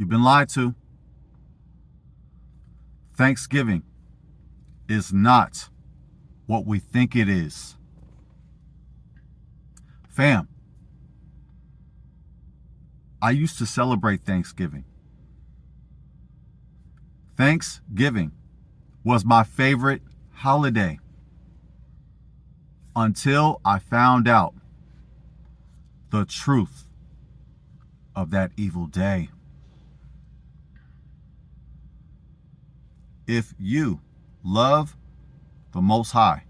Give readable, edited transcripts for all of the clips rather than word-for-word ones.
You've been lied to. Thanksgiving is not what we think it is. Fam, I used to celebrate Thanksgiving. Thanksgiving was my favorite holiday until I found out the truth of that evil day. If you love the Most High,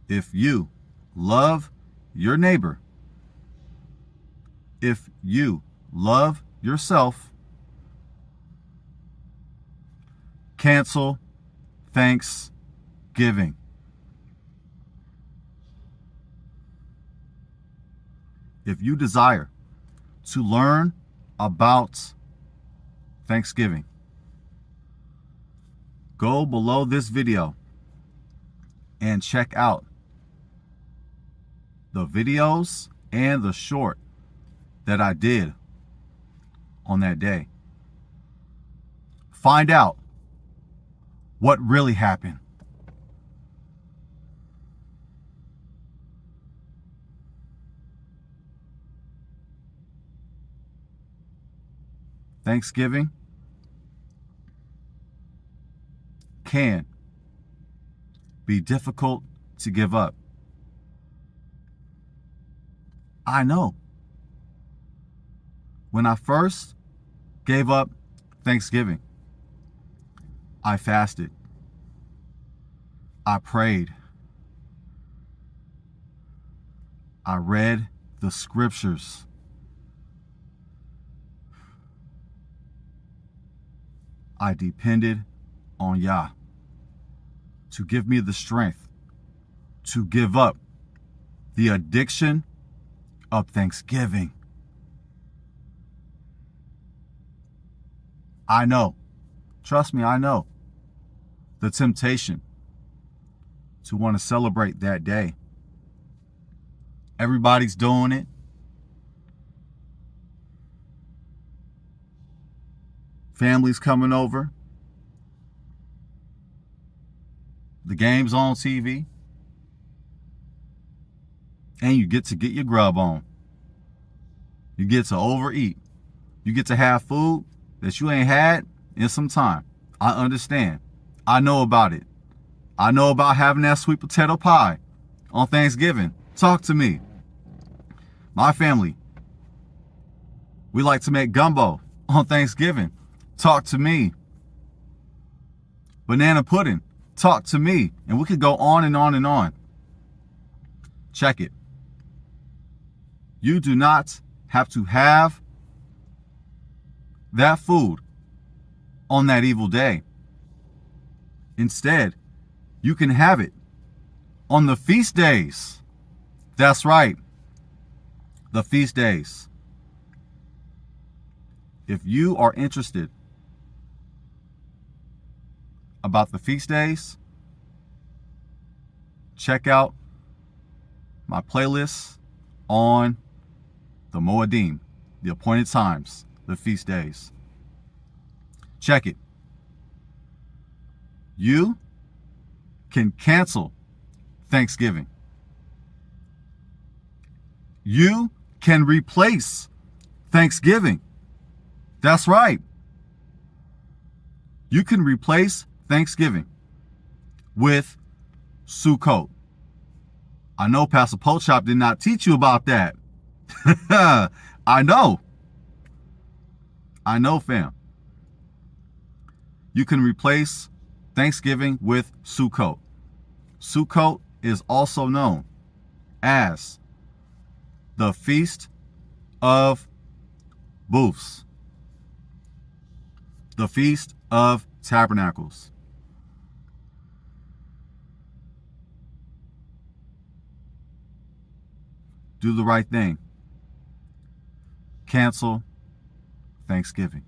if you love your neighbor, if you love yourself, cancel Thanksgiving. If you desire to learn about Thanksgiving, go below this video and check out the videos and the short that I did on that day. Find out what really happened. Thanksgiving can be difficult to give up. I know. When I first gave up Thanksgiving, I fasted. I prayed. I read the scriptures. I depended on Yah to give me the strength to give up the addiction of Thanksgiving. I know, trust me, I know the temptation to want to celebrate that day. Everybody's doing it. Families coming over. The game's on TV. And you get to get your grub on. You get to overeat. You get to have food that you ain't had in some time. I understand. I know about it. I know about having that sweet potato pie on Thanksgiving. Talk to me. My family, we like to make gumbo on Thanksgiving. Talk to me. Banana pudding. Talk to me. And we could go on and on and on. Check it. You do not have to have that food on that evil day. Instead, you can have it on the feast days. That's right. The feast days. If you are interested about the feast days, check out my playlist on the Moedim, the appointed times, the feast days. Check it. You can cancel Thanksgiving. You can replace Thanksgiving. That's right. You can replace Thanksgiving with Sukkot. I know Pastor Pochop did not teach you about that. I know, fam. You can replace Thanksgiving with Sukkot. Sukkot is also known as the Feast of Booths, the Feast of Tabernacles. Do the right thing. Cancel Thanksgiving.